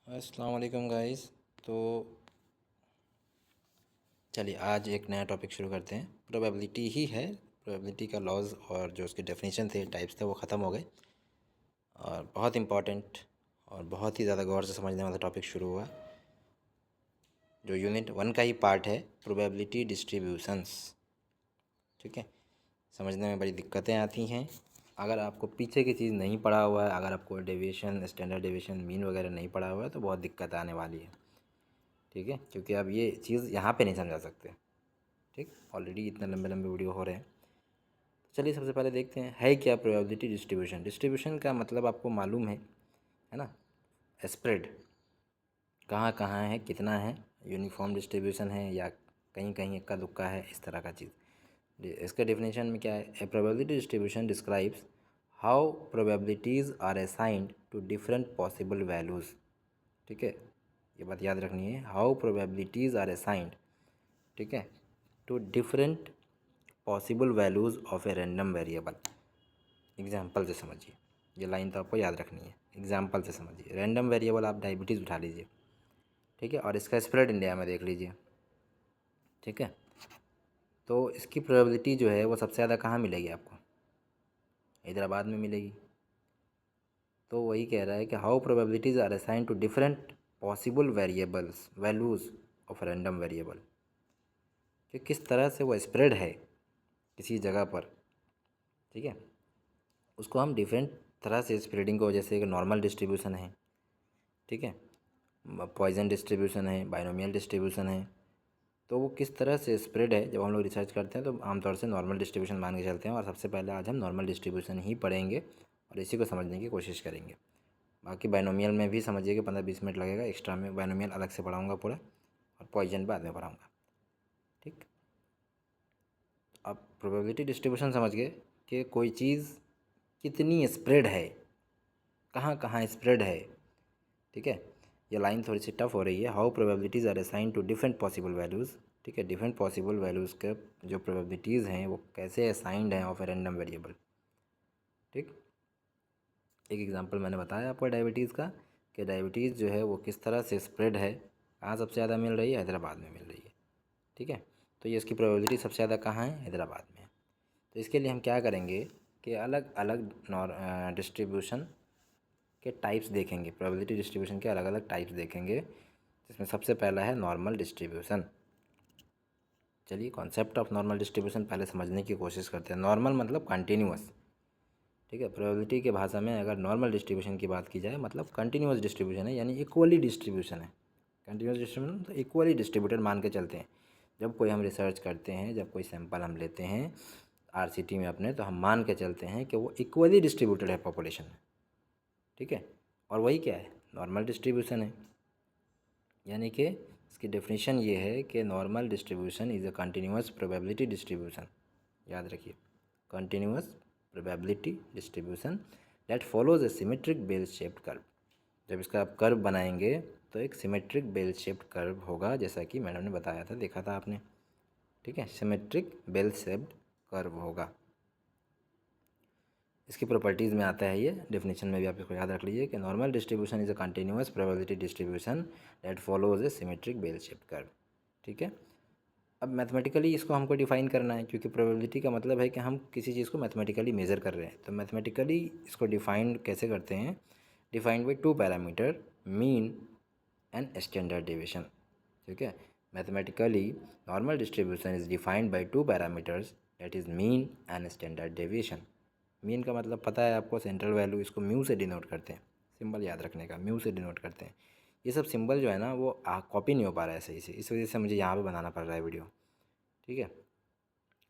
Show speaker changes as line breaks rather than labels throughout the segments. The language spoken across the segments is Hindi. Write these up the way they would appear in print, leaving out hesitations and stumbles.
अस्सलाम वालेकुम गाइस। तो चलिए आज एक नया टॉपिक शुरू करते हैं। प्रोबेबिलिटी ही है। प्रोबेबिलिटी का लॉज और जो उसके डेफिनेशन थे, टाइप्स थे, वो ख़त्म हो गए और बहुत इम्पॉर्टेंट और बहुत ही ज़्यादा गौर से समझने वाला टॉपिक शुरू हुआ, जो यूनिट 1 का ही पार्ट है, प्रोबेबिलिटी डिस्ट्रीब्यूशंस। ठीक है, समझने में बड़ी दिक्कतें आती हैं अगर आपको पीछे की चीज़ नहीं पढ़ा हुआ है। अगर आपको डेविएशन, स्टैंडर्ड डेविएशन, मीन वगैरह नहीं पढ़ा हुआ है तो बहुत दिक्कत आने वाली है। ठीक है, क्योंकि अब ये चीज़ यहाँ पे नहीं समझा सकते। ठीक, ऑलरेडी इतने लंबे लंबे वीडियो हो रहे हैं। तो चलिए सबसे पहले देखते हैं है क्या प्रोबेबिलिटी डिस्ट्रीब्यूशन। डिस्ट्रीब्यूशन का मतलब आपको मालूम है ना, स्प्रेड कहाँ कहाँ है, कितना है, यूनिफॉर्म डिस्ट्रीब्यूशन है या कहीं कहीं इक्का दुक्का है, इस तरह का चीज़। इसका डेफिनेशन में क्या है, a probability distribution describes how probabilities are assigned to different possible values. ठीक है, ये बात याद रखनी है, हाउ प्रोबेबिलिटीज़ आर असाइंड, ठीक है, to different possible values of a random variable. Example से समझिए, ये लाइन तो आपको याद रखनी है। एग्जाम्पल से समझिए, रैंडम वेरिएबल आप डायबिटीज़ उठा लीजिए, ठीक है, और इसका स्प्रेड इंडिया में देख लीजिए। ठीक है, तो इसकी प्रोबेबिलिटी जो है वो सबसे ज़्यादा कहाँ मिलेगी आपको, हैदराबाद में मिलेगी। तो वही कह रहा है कि how probabilities are assign to different possible variables values of random variable, कि किस तरह से वो स्प्रेड है किसी जगह पर। ठीक है, उसको हम डिफरेंट तरह से स्प्रेडिंग को, जैसे कि नॉर्मल डिस्ट्रीब्यूशन है, ठीक है, पॉइजन डिस्ट्रीब्यूशन है, बाइनोमियल डिस्ट्रीब्यूशन है, तो वो किस तरह से स्प्रेड है। जब हम लोग रिसर्च करते हैं तो आमतौर से नॉर्मल डिस्ट्रीब्यूशन मान के चलते हैं, और सबसे पहले आज हम नॉर्मल डिस्ट्रीब्यूशन ही पढ़ेंगे और इसी को समझने की कोशिश करेंगे। बाकी बाइनोमियल में भी समझिए कि 15-20 मिनट लगेगा एक्स्ट्रा में, बाइनोमियल अलग से पढ़ाऊँगा पूरा, और पॉइजन बाद में पढ़ाऊँगा। ठीक, अब प्रोबेबिलिटी डिस्ट्रीब्यूशन समझ गए कि कोई चीज़ कितनी स्प्रेड है, कहाँ कहाँ स्प्रेड है। ठीक है, ये लाइन थोड़ी सी टफ हो रही है। How probabilities are assign to different possible values. ठीक है, डिफरेंट पॉसिबल वैल्यूज़ के जो प्रोबेबिलिटीज़ हैं वो कैसे असाइंड हैं ऑफ ए रैंडम वेरिएबल। ठीक, एक एग्जांपल मैंने बताया आपको डायबिटीज़ का, कि डायबिटीज़ जो है वो किस तरह से स्प्रेड है, कहाँ सबसे ज़्यादा मिल रही है, हैदराबाद में मिल रही है। ठीक है, तो ये इसकी प्रोबेबिलिटी सबसे ज़्यादा कहाँ है, हैदराबाद में है। तो इसके लिए हम क्या करेंगे कि अलग अलग डिस्ट्रीब्यूशन के टाइप्स देखेंगे, प्रोबेबिलिटी डिस्ट्रीब्यूशन के अलग अलग टाइप्स देखेंगे, जिसमें सबसे पहला है नॉर्मल डिस्ट्रीब्यूशन। चलिए कॉन्सेप्ट ऑफ नॉर्मल डिस्ट्रीब्यूशन पहले समझने की कोशिश करते हैं। नॉर्मल मतलब कंटिन्यूअस। ठीक है, प्रोबेबिलिटी के भाषा में अगर नॉर्मल डिस्ट्रीब्यूशन की बात की जाए मतलब कंटिन्यूअस डिस्ट्रीब्यूशन है, यानी इक्वली डिस्ट्रीब्यूशन है। कंटिन्यूअस डिस्ट्रीब्यूशन तो इक्वली डिस्ट्रीब्यूटेड मान के चलते हैं। जब कोई हम रिसर्च करते हैं, जब कोई सैंपल हम लेते हैं आरसीटी में अपने, तो हम मान के चलते हैं कि वो इक्वली डिस्ट्रीब्यूटेड है पॉपुलेशन में। ठीक है, और वही क्या है, नॉर्मल डिस्ट्रीब्यूशन है। यानी कि इसकी डेफिनेशन ये है कि normal distribution is a continuous probability distribution. याद रखिए, continuous probability distribution that follows a symmetric bell shaped curve. जब इसका आप कर्व बनाएंगे तो एक सिमेट्रिक बेल शेप्ड कर्व होगा, जैसा कि मैडम ने बताया था, देखा था आपने। ठीक है, सिमेट्रिक बेल शेप्ड कर्व होगा। इसकी प्रॉपर्टीज़ में आता है ये, डेफिनेशन में भी आप इसको याद रख लीजिए कि normal distribution is a continuous probability distribution that follows a symmetric bell shaped curve. ठीक है, अब मैथमेटिकली इसको हमको डिफाइन करना है, क्योंकि प्रोबेबिलिटी का मतलब है कि हम किसी चीज़ को मैथमेटिकली मेज़र कर रहे हैं। तो मैथमेटिकली इसको डिफाइन कैसे करते हैं, defined by 2 parameter, mean and standard deviation. ठीक है, mathematically normal distribution is defined by 2 parameters, that is mean and standard deviation. Mean का मतलब पता है आपको, सेंट्रल वैल्यू, इसको म्यू से डिनोट करते हैं। सिंबल याद रखने का, म्यू से डिनोट करते हैं। ये सब सिंबल जो है ना वो कॉपी नहीं हो पा रहा है सही से, इस वजह से मुझे यहाँ पे बनाना पड़ रहा है वीडियो। ठीक है,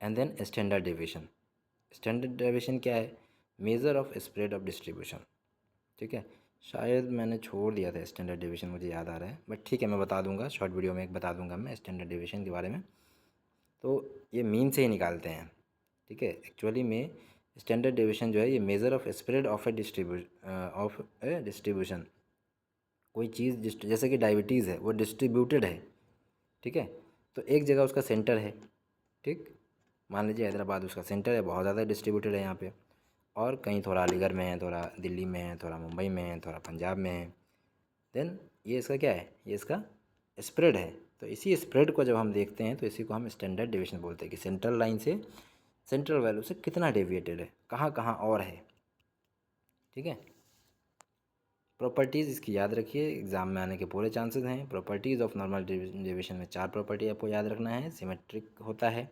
and then standard deviation. Standard deviation क्या है, measure of spread of distribution. ठीक है, शायद मैंने छोड़ दिया था स्टैंडर्ड डेविएशन, मुझे याद आ रहा है, बट ठीक है मैं बता दूंगा, शॉर्ट वीडियो में एक बता दूंगा मैं स्टैंडर्ड डेविएशन के बारे में। तो ये मीन से ही निकालते हैं। ठीक है, एक्चुअली में स्टैंडर्ड डेविएशन जो है ये major of spread of A distribution. कोई चीज़ जैसे कि डायबिटीज़ है वो डिस्ट्रीब्यूटेड है। ठीक है, तो एक जगह उसका सेंटर है। ठीक, मान लीजिए हैदराबाद उसका सेंटर है, बहुत ज़्यादा डिस्ट्रीब्यूटेड है यहाँ पे, और कहीं थोड़ा अलीगढ़ में है, थोड़ा दिल्ली में है, थोड़ा मुंबई में है, थोड़ा पंजाब में है। देन ये इसका क्या है, ये इसका स्प्रेड है। तो इसी स्प्रेड को जब हम देखते हैं तो इसी को हम स्टैंडर्ड डेविएशन बोलते हैं कि सेंट्रल लाइन से, सेंट्रल वैल्यू से कितना डेविएटेड है, कहाँ कहाँ और है। ठीक है, प्रॉपर्टीज़ इसकी याद रखिए, एग्जाम में आने के पूरे चांसेस हैं। प्रॉपर्टीज़ ऑफ नॉर्मल डेविएशन में 4 प्रॉपर्टी आपको याद रखना है। सिमेट्रिक होता है,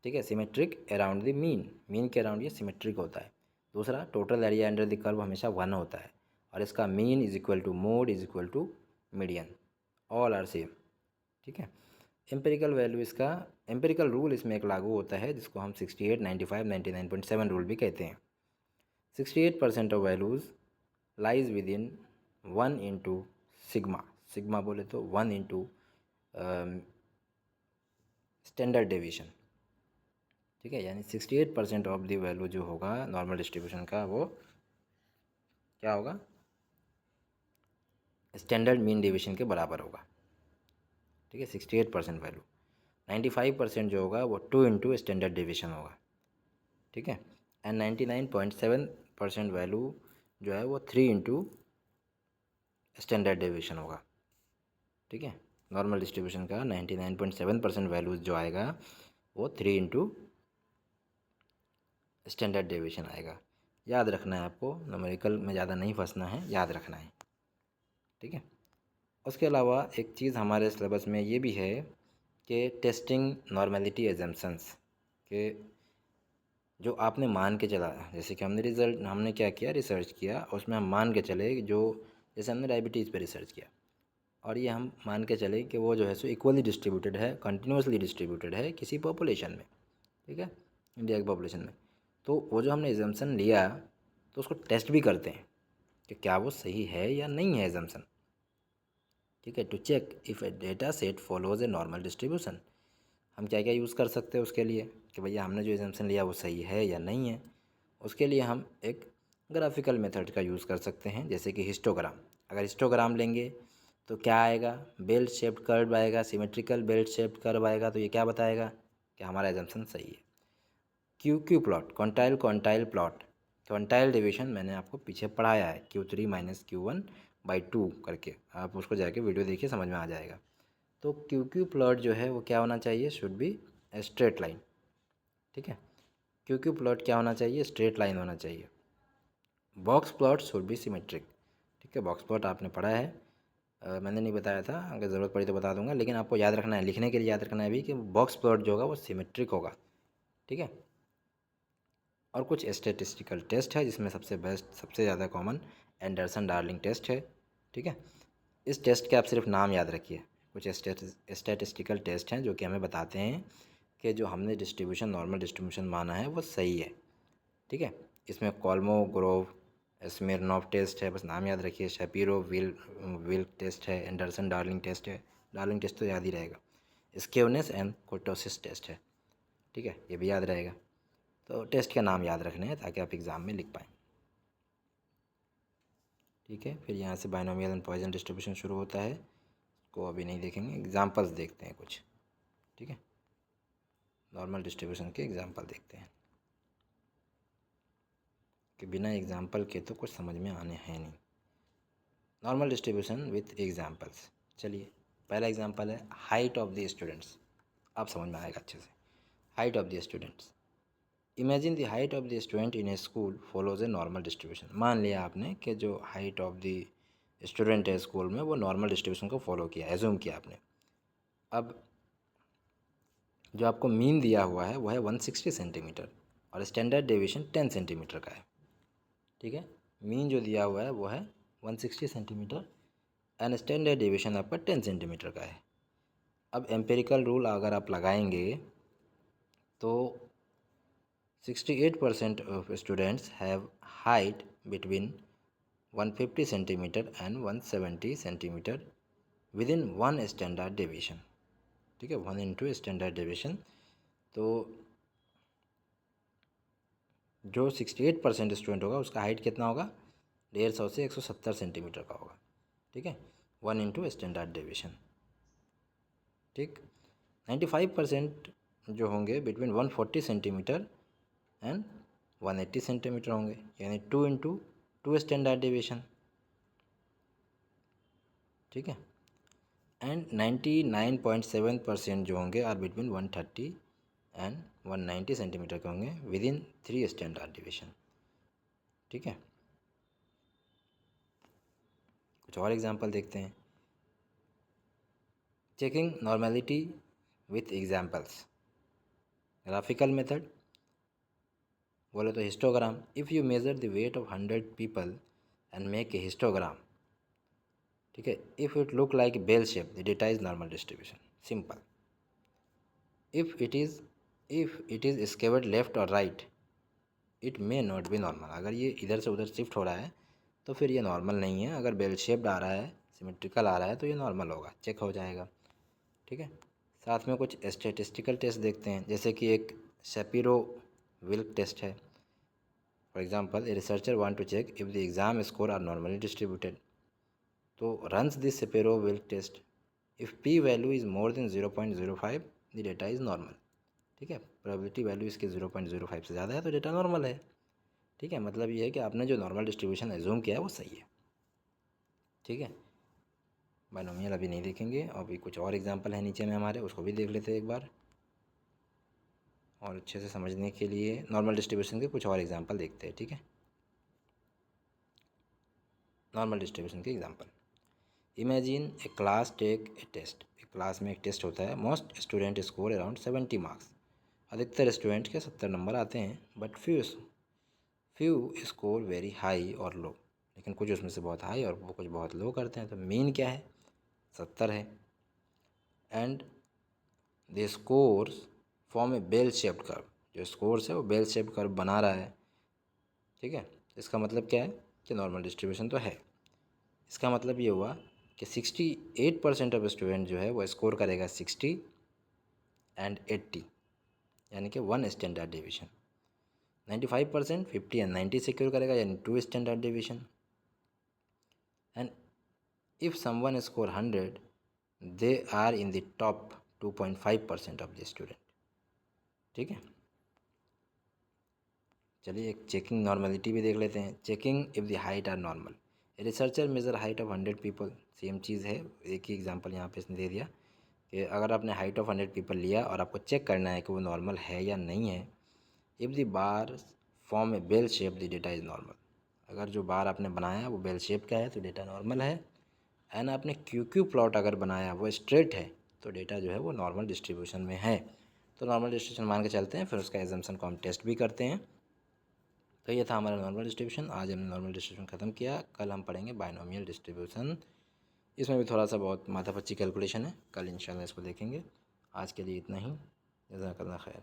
ठीक है, symmetric around the mean, mean के अराउंड ये सिमेट्रिक होता है। दूसरा, total area under the curve हमेशा 1 होता है, और इसका mean is equal to mode is equal to median, all are same. ठीक है, एम्पेरिकल वैल्यू, इसका एम्पेरिकल रूल इसमें एक लागू होता है जिसको हम 68, 95, 99.7 रूल भी कहते हैं। 68% of values lies with in 1 into sigma, sigma बोले तो 1 इंटू स्टैंडर्ड डेविएशन। ठीक है, यानी 68% ऑफ दी वैल्यू जो होगा नॉर्मल डिस्ट्रीब्यूशन का, वो क्या होगा, स्टैंडर्ड मीन डेविएशन के बराबर होगा। ठीक है, 68% वैल्यू। 95% जो होगा वो 2 इंटू स्टैंडर्ड डेविएशन होगा। ठीक है, एंड 99.7% वैल्यू जो है वो 3 इंटू स्टैंडर्ड डेविएशन होगा। ठीक है, नॉर्मल डिस्ट्रीब्यूशन का 99.7% वैल्यू जो आएगा वो 3 इंटू स्टैंडर्ड डेविएशन आएगा। याद रखना है आपको, न्यूमेरिकल में ज़्यादा नहीं फंसना है, याद रखना है। ठीक है, उसके अलावा एक चीज़ हमारे सिलेबस में ये भी है कि टेस्टिंग नॉर्मेलिटी एजम्पशंस, के जो आपने मान के चला, जैसे कि हमने क्या किया, रिसर्च किया, उसमें हम मान के चले जो, जैसे हमने डायबिटीज़ पे रिसर्च किया, और ये हम मान के चले कि वो जो है सो इक्वली डिस्ट्रीब्यूटेड है, कंटिन्यूसली डिस्ट्रीब्यूटेड है किसी पॉपुलेशन में। ठीक है, इंडिया की पॉपुलेशन में। तो वो जो हमने एजम्पशन लिया तो उसको टेस्ट भी करते हैं कि क्या वो सही है या नहीं है एजम्पशन। ठीक है, to check if a data set follows a normal distribution. हम क्या क्या यूज़ कर सकते हैं उसके लिए कि भैया हमने जो एजम्पशन लिया वो सही है या नहीं है। उसके लिए हम एक ग्राफिकल मेथड का यूज़ कर सकते हैं, जैसे कि हिस्टोग्राम। अगर हिस्टोग्राम लेंगे तो क्या आएगा, बेल्ट शेप्ड कर्व आएगा, सिमेट्रिकल बेल्ट शेप्ड कर्व आएगा। तो ये क्या बताएगा कि हमारा एजम्पशन सही है। Q plot, quantile plot, quantile division मैंने आपको पीछे पढ़ाया है, Q3 माइनस Q1/2 करके, आप उसको जाके वीडियो देखिए, समझ में आ जाएगा। तो क्यू प्लॉट जो है वो क्या होना चाहिए, शुड बी स्ट्रेट लाइन। ठीक है, क्यू प्लॉट क्या होना चाहिए, स्ट्रेट लाइन होना चाहिए। Box plot should be symmetric. ठीक है, बॉक्स प्लॉट आपने पढ़ा है, मैंने नहीं बताया था, अगर ज़रूरत पड़ी तो बता दूंगा, लेकिन आपको याद रखना है, लिखने के लिए याद रखना है भी कि बॉक्स प्लॉट जो होगा वो सिमेट्रिक होगा। ठीक है, और कुछ स्टैटिस्टिकल टेस्ट है जिसमें सबसे बेस्ट, सबसे ज़्यादा कॉमन एंडरसन डार्लिंग टेस्ट है। ठीक है, इस टेस्ट के आप सिर्फ नाम याद रखिए। कुछ स्टैटिस्टिकल टेस्ट हैं जो कि हमें बताते हैं कि जो हमने डिस्ट्रीब्यूशन, नॉर्मल डिस्ट्रीब्यूशन माना है वो सही है। ठीक है, इसमें कॉल्मोग्रोव, स्मिरनॉफ टेस्ट है, बस नाम याद रखिए। शपीरो विल्क टेस्ट है, एंडरसन डार्लिंग टेस्ट है, डार्लिंग टेस्ट तो याद ही रहेगा। स्केवनेस एंड कोर्टोसिस टेस्ट है। ठीक है, ये भी याद रहेगा। तो टेस्ट का नाम याद रखने हैं ताकि आप एग्ज़ाम में लिख पाएँ। ठीक है, फिर यहाँ से बाइनोमियल एंड पॉइजन डिस्ट्रीब्यूशन शुरू होता है, को अभी नहीं देखेंगे, एग्जांपल्स देखते हैं कुछ। ठीक है, नॉर्मल डिस्ट्रीब्यूशन के एग्जांपल देखते हैं कि बिना एग्जांपल के तो कुछ समझ में आने हैं नहीं। Normal distribution with examples. चलिए, पहला एग्जांपल है हाइट ऑफ द स्टूडेंट्स। आप समझ में आएगा अच्छे से। Height of the students, imagine the height of the student in A school follows a normal distribution. मान लिया आपने कि जो हाइट ऑफ द स्टूडेंट है स्कूल में वो नॉर्मल डिस्ट्रीब्यूशन को फॉलो किया, एज्यूम किया आपने। अब जो आपको मीन दिया हुआ है वो है 160 सेंटीमीटर और स्टैंडर्ड डेविएशन 10 सेंटीमीटर का है। ठीक है, मीन जो दिया हुआ है वो है 160 सेंटीमीटर एंड स्टैंडर्ड डेविएशन आपका 10 सेंटीमीटर का है। अब एम्पेरिकल रूल अगर आप लगाएंगे तो 68% of students have height between 150 centimetre and 170 centimetre with in 1 standard deviation. ठीक है, 1 इंटू स्टैंडर्ड डेविएशन। तो जो 68% स्टूडेंट होगा उसका हाइट कितना होगा, 150 से 170 सेंटीमीटर का होगा। ठीक है, 1 इंटू स्टैंडर्ड डेविएशन। ठीक, 95% जो होंगे बिटवीन 140 सेंटीमीटर एंड 180 सेंटीमीटर होंगे, यानी 2 इंटू 2 स्टैंडर्ड डेविएशन। ठीक है। एंड 99.7% जो होंगे आर बिटवीन 130 एंड 190 सेंटीमीटर के होंगे विद इन 3 स्टैंडर्ड डिवीजन। ठीक है, कुछ और एग्जांपल देखते हैं। Checking normality with examples. Graphical method बोले तो histogram. If you measure the weight of 100 people and make a histogram, ठीक है, if it look like bell shape the data is normal distribution. Simple. If it is skewed left और right it may not be normal. अगर ये इधर से उधर शिफ्ट हो रहा है तो फिर ये नॉर्मल नहीं है। अगर बेल शेप्ड आ रहा है, सिमेट्रिकल आ रहा है, तो ये नॉर्मल होगा, चेक हो जाएगा। ठीक है, साथ में कुछ स्टैटिस्टिकल टेस्ट देखते हैं, जैसे कि एक शेपिरो विल्क टेस्ट है। For example a researcher want to check if the exam score are normally distributed, तो runs this Shapiro Wilk test. If P value is more than 0.05 the data is normal. ठीक है, प्रोबेबिलिटी वैल्यू इसकी 0.05 से ज़्यादा है तो डेटा नॉर्मल है। ठीक है, मतलब ये है कि आपने जो नॉर्मल डिस्ट्रीब्यूशन एज्यूम किया है वो सही है। ठीक है, बाइनोमियल अभी नहीं देखेंगे, अभी कुछ और एग्जांपल है नीचे में हमारे, उसको भी देख लेते हैं एक बार, और अच्छे से समझने के लिए नॉर्मल डिस्ट्रीब्यूशन के कुछ और एग्जांपल देखते हैं। ठीक है, नॉर्मल डिस्ट्रीब्यूशन के example. Imagine a class take a test. एक क्लास में एक टेस्ट होता है। Most student score around 70 marks. अधिकतर स्टूडेंट के 70 नंबर आते हैं, but few score very high और लो, लेकिन कुछ उसमें से बहुत हाई और वो कुछ बहुत लो करते हैं। तो मीन क्या है? 70 है। And the scores form a bell shaped curve. जो स्कोर्स है वो बेल शेप्ड कर्व बना रहा है। ठीक है, इसका मतलब क्या है कि नॉर्मल डिस्ट्रीब्यूशन तो है। इसका मतलब ये हुआ कि 68% ऑफ स्टूडेंट जो है वो स्कोर करेगा 60 एंड 80, यानी कि 1 स्टैंडर्ड डिवीजन। 95% 50 एंड 90 सिक्योर करेगा, यानी 2 standard division. And if someone score 100 they are in the top 2.5% of the student. ठीक है, चलिए एक चेकिंग नॉर्मलिटी भी देख लेते हैं। Checking if the height are normal. Researcher measure height of 100 people. Same चीज़ है, एक ही एग्जांपल यहाँ पे इसने दे दिया कि अगर आपने हाइट ऑफ 100 पीपल लिया और आपको चेक करना है कि वो नॉर्मल है या नहीं है। If the bar form a bell shape the data is normal. अगर जो बार आपने बनाया वो बेल शेप का है तो डेटा नॉर्मल है। एंड आपने क्यू प्लॉट अगर बनाया वो स्ट्रेट है तो डेटा जो है वो नॉर्मल डिस्ट्रीब्यूशन में है। तो नॉर्मल डिस्ट्रीब्यूशन मान के चलते हैं, फिर उसका एजम्पशन को हम टेस्ट भी करते हैं। तो ये था हमारा नॉर्मल डिस्ट्रीब्यूशन। आज हमने नॉर्मल डिस्ट्रीब्यूशन ख़त्म किया। कल हम पढ़ेंगे बाइनोमियल डिस्ट्रीब्यूशन। इसमें भी थोड़ा सा बहुत माथापच्ची कैलकुलेशन है, कल इंशाल्लाह इसको देखेंगे। आज के लिए इतना ही। जज़ाकल्लाह खैर।